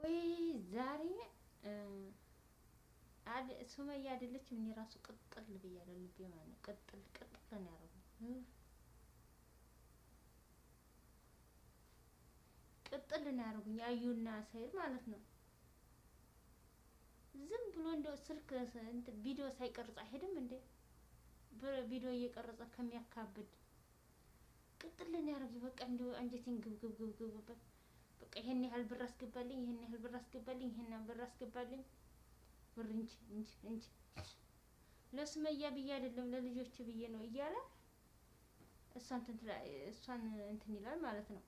ወይ ዛሬ ሱመያ አይደለችም። እኔ ራሱ ቅጥል ብያለሁ። ልቤ ማለት ነው ቅጥል ቅጥል ነው ያደረገው። ቅጥል ነው ያደረጉኝ አዩና ሰይድ ማለት ነው። ዝም ብሎ እንደው ስልክ ቪዲዮ ሳይቀርጽ አይሄድም እንዴ? ቪዲዮ እየቀረጸ ከሚያካብድ ቅጥል ነው ያደረገኝ። በቃ እንደው አንጀቴን ግብግብ በቃ ይሄን ያህል ብር አስገባልኝ፣ ይሄን ያህል ብር አስገባልኝ፣ ይሄን ያህል ብር አስገባልኝ። ብር እንጂ ለሱመያ ብዬ አይደለም ለልጆች ብዬ ነው እያለ እሷን እንትን ይላል ማለት ነው።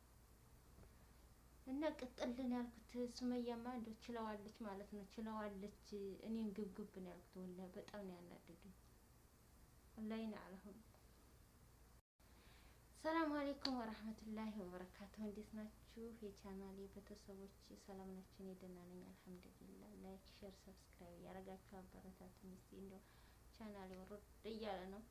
እና ቅጥልን ያልኩት ሱመያማ እንደው ችለዋለች ማለት ነው። ችለዋለች። እኔን ግብግብ ነው ያልኩት። ወላሂ በጣም ነው ያናደዱኝ። ወላሂ ነው አልሁን። ሰላም አለይኩም ወራህመቱላሂ ወበረካቱሁ። እንዴት ናችሁ የቻናሌ ቤተሰቦች? ሰላም ናችሁ? እኔ ደህና ነኝ አልሐምዱሊላህ። ላይክ ሼር ሰብስክራይብ ያደረጋችሁ አበረታቱኝ። እስቲ እንደው ቻናሌ ወርድ እያለ ነው።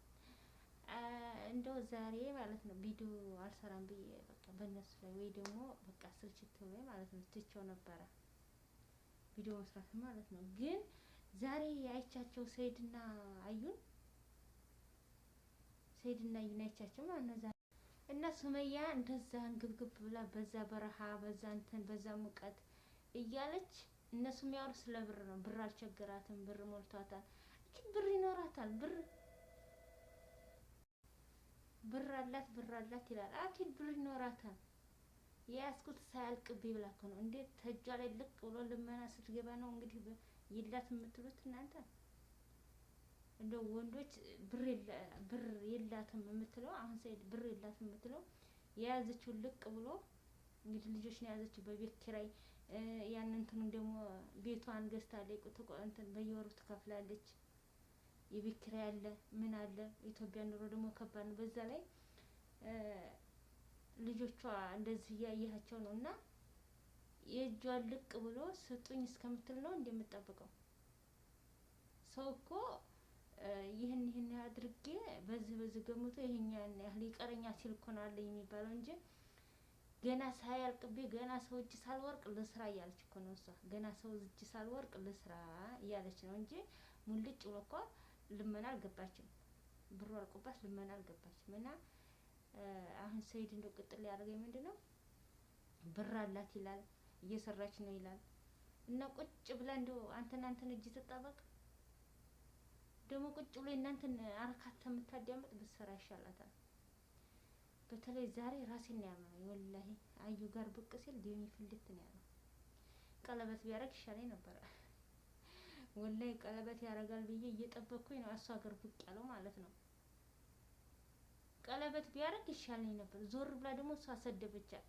እንደው ዛሬ ማለት ነው ቪዲዮ አልሰራም ብዬ በቃ በእነሱ ላይ ወይ ደግሞ በቃ ስልችት ብሎኝ ማለት ነው ትቼው ነበረ ቪዲዮ መስራት ማለት ነው። ግን ዛሬ አይቻቸው ሰይድና አዩን አይቻቸው ማለት ነው። እና ሱመያ እንደዛ እንግብግብ ብላ በዛ በረሃ በዛ እንትን በዛ ሙቀት እያለች እነሱ የሚያወሩ ስለ ብር ነው። ብር አልቸገራትም፣ ብር ሞልቷታል። ብር ይኖራታል፣ ብር አላት ይላል። አኪድ ብር ይኖራታል። የያዝኩት ሳያልቅብኝ ብላ እኮ ነው። እንዴት ተጇ ላይ ልቅ ብሎ ልመና ስትገባ ነው እንግዲህ ይላት የምትሉት እናንተ። እንደው ወንዶች ብር የላትም የምትለው አሁን ሰይድ ብር የላትም የምትለው የያዘችው ልቅ ብሎ እንግዲህ ልጆች ነው የያዘችው በቤት ኪራይ ያን እንትኑ ደግሞ ቤቷን ገዝታለች። እንትን በየወሩ ትከፍላለች። የቤት ኪራይ አለ ምን አለ። ኢትዮጵያ ኑሮ ደግሞ ከባድ ነው። በዛ ላይ ልጆቿ እንደዚህ እያያቸው ነው። እና የእጇን ልቅ ብሎ ስጡኝ እስከምትል ነው እንደምጠብቀው ሰው እኮ ይህን አድርጌ በዚህ ገምቶ ይሄኛን ያህል ይቀረኛ ሲል እኮ ነው አለኝ የሚባለው እንጂ ገና ሳያልቅብኝ ገና ሰው እጅ ሳልወርቅ ልስራ እያለች እኮ ነው እሷ። ገና ሰው እጅ ሳልወርቅ ልስራ እያለች ነው እንጂ ሙልጭ ብሎ እኮ ልመና አልገባችም። ብሩ አልቆባት ልመና አልገባችም። እና አሁን ሰይድ እንደው ቅጥል ያደረገኝ ምንድነው ብር አላት ይላል፣ እየሰራች ነው ይላል። እና ቁጭ ብላ እንደው አንተን እጅ ትጣበቅ ደግሞ ቁጭ ብሎ እናንተን አረካት ከምታዳምጥ ብትሰራ ይሻላታል። በተለይ ዛሬ ራሴን ነው ያመመኝ ወላሂ። አዩ ጋር ብቅ ሲል ደሜ ፍልት ነው ያለው። ቀለበት ቢያደርግ ይሻለኝ ነበር ወላሂ። ቀለበት ያደርጋል ብዬ እየጠበቅኩኝ ነው እሷ ጋር ብቅ ያለው ማለት ነው። ቀለበት ቢያደርግ ይሻለኝ ነበር። ዞር ብላ ደግሞ እሷ ሰደበቻት።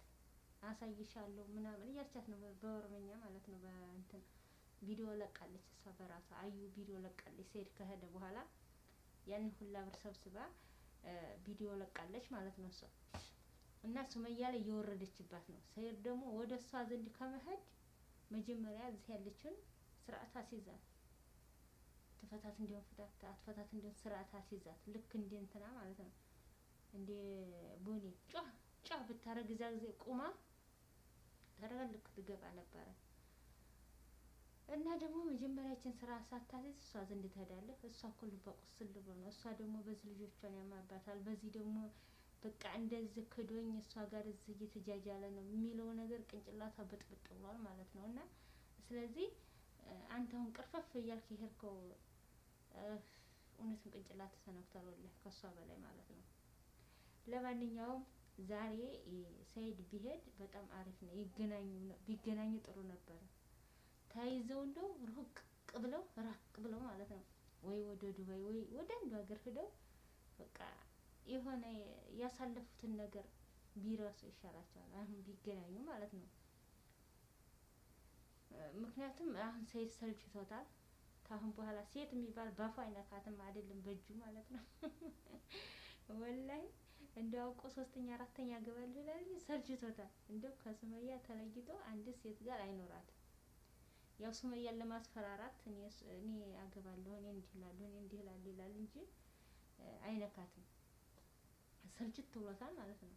አሳይሻለሁ ምናምን እያልቻት ነው በኦሮምኛ ማለት ነው። በእንትን ቪዲዮ ለቃለች እሷ በራሷ አዩ ቪዲዮ ለቃለች። ሰይድ ከሄደ በኋላ ያን ሁላ ብር ሰብስባ ቪዲዮ ለቃለች ማለት ነው እሷ። እና ሱመያ ላይ እየወረደችባት ነው። ሰይድ ደግሞ ወደ እሷ ዘንድ ከመሄድ መጀመሪያ እዚህ ያለችውን ስርዓት አስይዛት። ትፈታት እንዲሆን ፍታት፣ አትፈታት እንዲሆን ስርዓት አስይዛት። ልክ እንደ እንትና ማለት ነው እንደ ቦኒ ጫ ብታረግ እዛ ጊዜ ቁማ ተረጋልክ ትገባ ነበረ። እና ደግሞ መጀመሪያችን ስራ ሳታስይዝ እሷ ዘንድ ትሄዳለህ። እሷ እኮ ልቧ ቁስል ብሎ ነው። እሷ ደግሞ በዚህ ልጆቿን ያማባታል። በዚህ ደግሞ በቃ እንደዚህ ክዶኝ እሷ ጋር እዚህ እየተጃጃለ ነው የሚለው ነገር ቅንጭላቷ ብጥብጥ ብሏል ማለት ነው። እና ስለዚህ አንተ አሁን ቅርፈፍ እያልክ የሄድከው እውነትም ቅንጭላት ተነክቷል ወላሂ ከሷ በላይ ማለት ነው። ለማንኛውም ዛሬ ሰይድ ቢሄድ በጣም አሪፍ ነው። ቢገናኙ ጥሩ ነበረ። ተይዘው እንደው ራቅ ብለው ማለት ነው ወይ ወደ ዱባይ ወይ ወደ አንዱ ሀገር ሄደው በቃ የሆነ ያሳለፉትን ነገር ቢረሱ ይሻላቸዋል። አሁን ቢገናኙ ማለት ነው። ምክንያቱም አሁን ሰይድ ሰልችቶታል። ካሁን በኋላ ሴት የሚባል ባፉ አይነካትም አይደለም በእጁ ማለት ነው። ወላሂ እንደው አውቆ ሶስተኛ አራተኛ ገባል ይላል። ሰልችቶታል። እንደው ከሱመያ ተለይቶ አንድ ሴት ጋር አይኖራትም። ያው ሱመያን ለማስፈራራት እኔ አገባለሁ እኔ እንዲህ እላለሁ ይላል እንጂ አይነካትም። ስልችት ብሎታል ማለት ነው።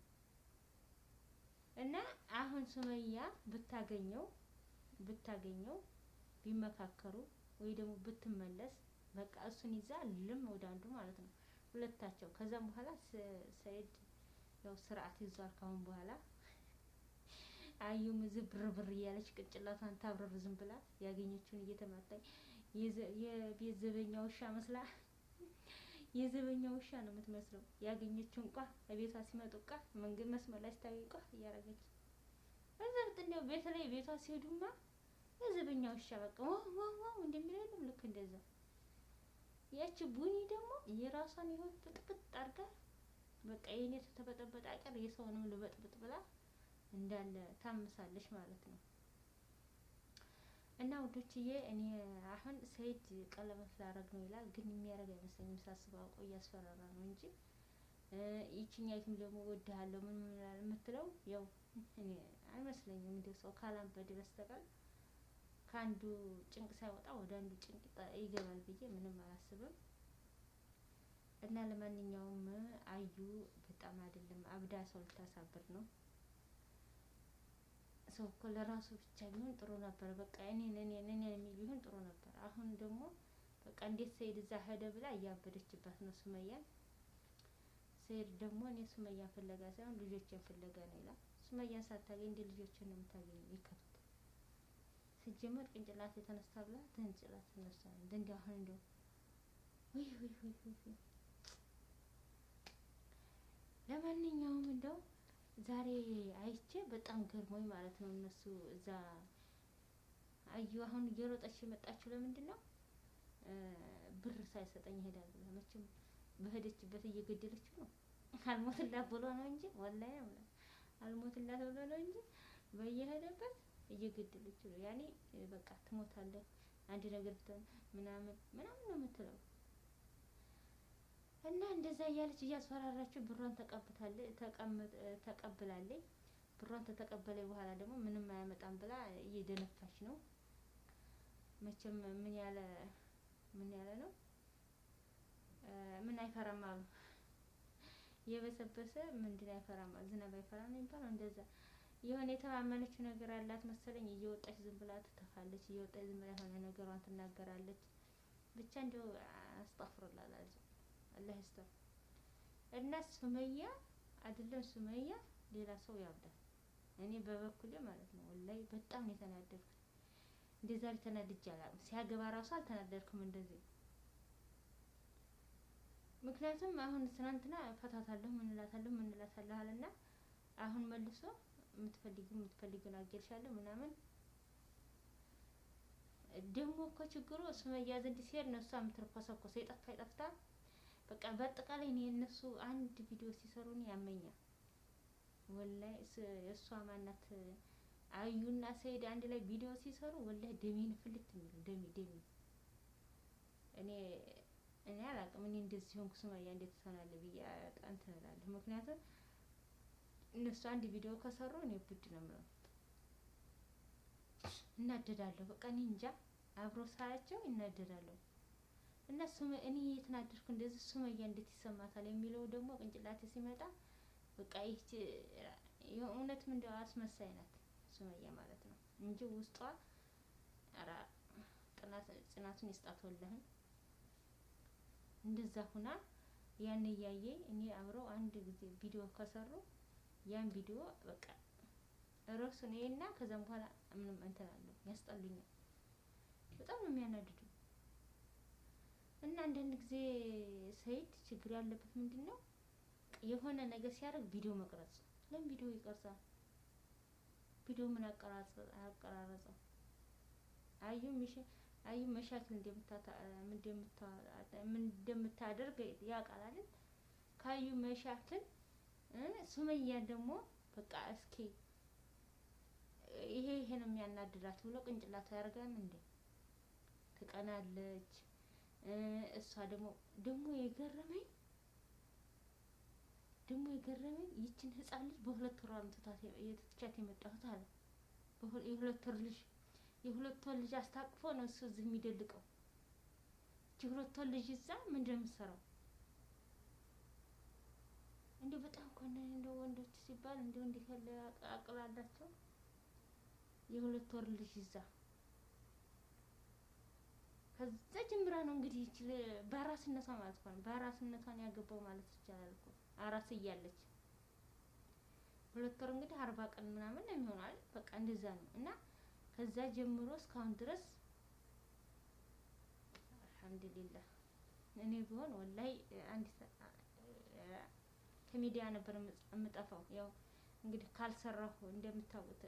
እና አሁን ሱመያ ብታገኘው ብታገኘው ቢመካከሩ ወይ ደግሞ ብትመለስ በቃ እሱን ይዛ ልም ወደ አንዱ ማለት ነው ሁለታቸው። ከዛም በኋላ ሰኢድ ያው ስርዓት ይዟል ካሁን በኋላ። አዩም እዚህ ብር ብር እያለች ቅንጭላቷን ታብረር ዝም ብላ ያገኘችውን እየተማታኝ የቤት ዘበኛ ውሻ መስላ የዘበኛ ውሻ ነው የምትመስለው። ያገኘችውን ቋ ቤቷ ሲመጡ ቋ መንገድ መስመር ላይ ስታገኝ ቋ እያረገች እዛት እንደው በተለይ ቤቷ ሲሄዱማ የዘበኛ ውሻ በቃ ዋው እንደሚለው የለም ልክ እንደዛ። ያቺ ቡኒ ደግሞ የራሷን ህይወት ጥቅጥ አድርጋ በቃ የኔ ተበጠበጠ አይቀር የሰውንም ልበጥብጥ ብላ እንዳለ ታምሳለች ማለት ነው። እና ውዶችዬ እኔ አሁን ሰኢድ ቀለበት ላረግ ነው ይላል፣ ግን የሚያረግ አይመስለኝም ሳስበው፣ አውቆ እያስፈራራ ነው እንጂ ይችኛይቱም ደግሞ ወድሃለሁ ምን የምትለው ያው እኔ አይመስለኝም እንደ ሰው ካላበደ በስተቀር ከአንዱ ጭንቅ ሳይወጣ ወደ አንዱ ጭንቅ ይገባል ብዬ ምንም አላስብም። እና ለማንኛውም አዩ በጣም አይደለም አብዳ ሰው ልታሳብር ነው። ሰው እኮ ለራሱ ብቻ ቢሆን ጥሩ ነበር። በቃ እኔን የሚል ቢሆን ጥሩ ነበር። አሁን ደግሞ በቃ እንዴት ሰኢድ እዛ ሄደ ብላ እያበደችባት ነው ሱመያን። ሰኢድ ደግሞ እኔ ሱመያን ፍለጋ ሳይሆን ልጆችን ፍለጋ ነው ይላል። ሱመያን ሳታገኝ እንደ ልጆችን ነው የምታገኘው? ይከብድ ሲጀመር ቅንጭላት የተነሳ ብላ ትንጭላት ተነሳ እንደ አሁን እንደው ወይ ለማንኛውም እንደው ዛሬ አይቼ በጣም ገርሞኝ ማለት ነው። እነሱ እዛ አዩ አሁን እየሮጠች የመጣችው ለምንድን ነው? ብር ሳይሰጠኝ ይሄዳል ብላ መቼም በሄደችበት እየገደለችው ነው። አልሞትላት ብሎ ነው እንጂ ወላሂ አልሞትላት ብሎ ነው እንጂ በየሄደበት እየገደለችው ነው። ያኔ በቃ ትሞታለህ አንድ ነገር ምናምን ነው የምትለው። እና እንደዛ እያለች እያስፈራራችሁ ብሯን ተቀብላለች። ብሯን ተቀበለች በኋላ ደግሞ ምንም አያመጣም ብላ እየደነፋች ነው። መቼም ምን ያለ ነው ምን አይፈራም አሉ የበሰበሰ ምንድን አይፈራም ዝናብ አይፈራም ነው የሚባለው። እንደዛ የሆነ የተማመነችው ነገር አላት መሰለኝ። እየወጣች ዝም ብላ ትተፋለች፣ እየወጣች ዝም ብላ የሆነ ነገሯን ትናገራለች። ብቻ እንደው አስጠፍሩላል አላህ ይስጠው። እና ሱመያ አይደለም ሱመያ ሌላ ሰው ያብዳል። እኔ በበኩሌ ማለት ነው ወላሂ በጣም ነው የተናደድኩት። እንደዛ ተናድጄ አላውቅም። ሲያገባ ራሱ አልተናደድኩም እንደዚህ። ምክንያቱም አሁን ትናንትና ፈታታለሁ ምን እላታለሁ አለና አሁን መልሶ የምትፈልጊውን አገልሻለሁ ምናምን። ደግሞ እኮ ችግሩ ሱመያ ዘንድ ሲሄድ ነው እሷ የምትርኮሰኮሰው። የጠፍታ በቃ በአጠቃላይ እኔ እነሱ አንድ ቪዲዮ ሲሰሩ ነው ያመኛል ወላሂ። እሷ ማናት አዩና ሰኢድ አንድ ላይ ቪዲዮ ሲሰሩ ወላሂ ደሜን ፍልት የሚለው ደሜ እኔ አላውቅም። እኔ እንደዚህ ሆንኩ ሱመያ እንዴት ትሆናለህ ብዬ እንትን እላለሁ። ምክንያቱም እነሱ አንድ ቪዲዮ ከሰሩ እኔ ብድ ነው የምለው፣ እናደዳለሁ። በቃ እኔ እንጃ አብሮ ሳያቸው እናደዳለሁ። እና እኔ የተናደድኩ እንደዚህ ሱመያ እንዴት ይሰማታል የሚለው ደግሞ ቅንጭላቴ ሲመጣ በቃ ይህች የእውነትም እንደው አስመሳይ ናት ሱመያ ማለት ነው እንጂ ውስጧ ኧረ ጽናቱን ይስጣት ወላሂ። እንደዛ ሁና ያን እያየ እኔ አብረው አንድ ጊዜ ቪዲዮ ከሰሩ ያን ቪዲዮ በቃ ራሱ ነውና ከዛም በኋላ ምንም እንትን አለው ያስጠሉኛል። በጣም ነው የሚያናድዱ። እና አንዳንድ ጊዜ ሰኢድ ችግር ያለበት ምንድነው የሆነ ነገር ሲያደርግ ቪዲዮ መቅረጽ። ለምን ቪዲዮ ይቀርጻል? ቪዲዮ ምን አቀራረጸው? አዩ መሻክል እንደምታደርግ ያውቃል አይደል? ካዩ መሻክል ሱመያ ደግሞ በቃ እስኪ ይሄ ነው የሚያናድዳት ብሎ ቅንጭላቷ ያደርጋል እንዴ? ትቀናለች። እሷ ደግሞ የገረመኝ ይችን ህፃን ልጅ በሁለት ወር ትቻት የመጣሁት አለ። የሁለት ወር ልጅ አስታቅፎ ነው እሱ እዚህ የሚደልቀው። የሁለት ወር ልጅ እዛ ምንድን ነው የምትሰራው? እንደው በጣም እኮ እንደው ወንዶች ሲባል እንደው እንዴት ያለ አቅል አላቸው። የ2 ወር ልጅ ይዛ ከዛ ጀምራ ነው እንግዲህ ይችል በአራስነቷ ማለት ነው። በአራስነቷን ያገባው ማለት ይቻላል እኮ አራስ እያለች 2 ወር እንግዲህ 40 ቀን ምናምን ነው የሚሆነው አይደል? በቃ እንደዛ ነው። እና ከዛ ጀምሮ እስካሁን ድረስ አልሐምዱሊላህ እኔ ቢሆን ወላሂ አንድ ከሚዲያ ነበር የምጠፋው። ያው እንግዲህ ካልሰራሁ እንደምታውቁት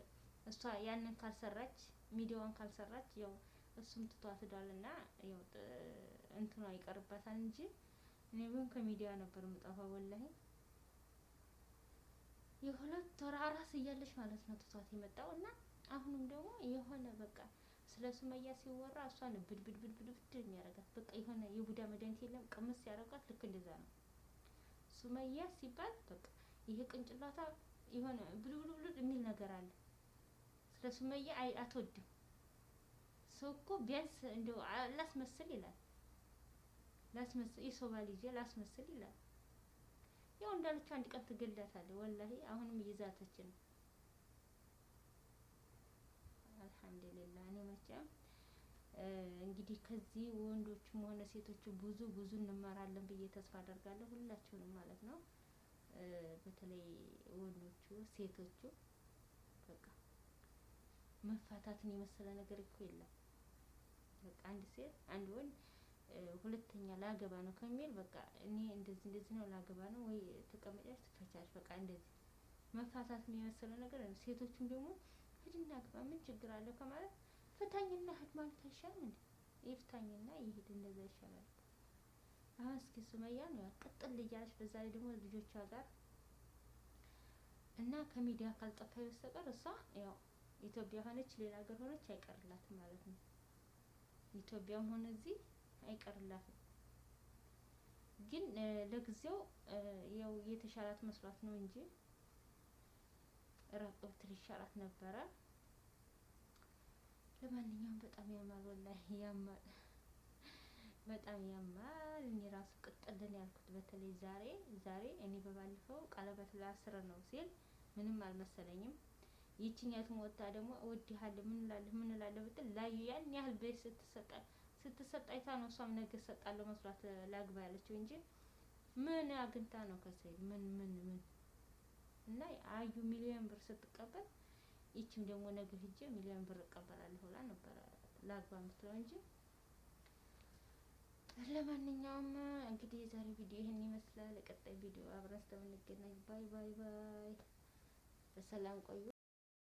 እሷ ያንን ካልሰራች ሚዲያዋን ካልሰራች ያው እሱም ትቷት ሄዷልና ያው እንትኗ ይቀርባታል እንጂ እኔ ቢሆን ከሚዲያ ነበር የምጠፋው ወላሂ። የ2 ወር አራስ እያለች ማለት ነው ትቷት የመጣው። እና አሁንም ደግሞ የሆነ በቃ ስለ ሱመያ ሲወራ እሷን ብድ የሚያረጋት በቃ የሆነ የቡዳ መድኃኒት የለም ቅምስ ያረጋት ልክ እንደዛ ነው። ሱመያ ሲባል በቃ ይሄ ቅንጭላታ የሆነ ብሉ የሚል ነገር አለ። ስለ ሱመያ አትወድም። ሰው እኮ ቢያንስ እንደው ላስመስል ይላል። ላስመስል የሰው ባል ይዤ ላስመስል ይላል። ያው እንዳለችው አንድ ቀን ትገላታለህ ወላሂ። አሁንም እየዛተች ነው። አልሐምዱሊላህ እኔ መቼም እንግዲህ ከዚህ ወንዶችም ሆነ ሴቶች ብዙ እንማራለን ብዬ ተስፋ አደርጋለሁ። ሁላችሁንም ማለት ነው። በተለይ ወንዶቹ ሴቶቹ በቃ መፋታትን የመሰለ ነገር እኮ የለም። በቃ አንድ ሴት አንድ ወንድ ሁለተኛ ላገባ ነው ከሚል በቃ እኔ እንደዚህ ነው ላገባ ነው ወይ ተቀመጫች ትፈቻች በቃ እንደዚህ መፋታትን የመሰለ ነገር ነው። ሴቶቹም ደግሞ ሂድና ግባ ምን ችግር አለው ከማለት ፍታኝና ሂድ ማለት አይሻልም እንዴ? ይፍታኝና ይሄድ እንደዛ ይሻላል። አሁን እስኪ ሱመያ ነው ያቀጥል እያለች በዛ ላይ ደግሞ ልጆቿ ጋር እና ከሚዲያ ካልጠፋ በስተቀር እሷ ያው ኢትዮጵያ ሆነች ሌላ ሀገር ሆነች አይቀርላትም ማለት ነው። ኢትዮጵያም ሆነ እዚህ አይቀርላትም። ግን ለጊዜው ያው የተሻላት መስሏት ነው እንጂ ራቅ ብትል ይሻላት ነበረ። ለማንኛውም በጣም ያማል ወላሂ ያማል፣ በጣም ያማል። እኔ ራሱ ቅጥልን ያልኩት በተለይ ዛሬ እኔ በባለፈው ቀለበት ላስር ነው ሲል ምንም አልመሰለኝም። ይቺኛቱም ወጣ ደግሞ እወድሃለሁ ምን እላለሁ ብትል ላይ ያን ያህል ቤት ስትሰጣይታ ነው እሷም ነገ ሰጣለሁ መስሏት ላግባ ያለችው እንጂ ምን አግኝታ ነው ከሰይድ ምን እና አዩ ሚሊዮን ብር ስትቀበል ይቺም ደግሞ ነገ ሂጄ ሚሊዮን ብር እቀበላለሁ ብላ ነበር ላግባ የምትለው እንጂ። ለማንኛውም እንግዲህ የዛሬ ቪዲዮ ይሄን ይመስላል። ቀጣይ ቪዲዮ አብረን እስከምንገናኝ ባይ። በሰላም ቆዩ።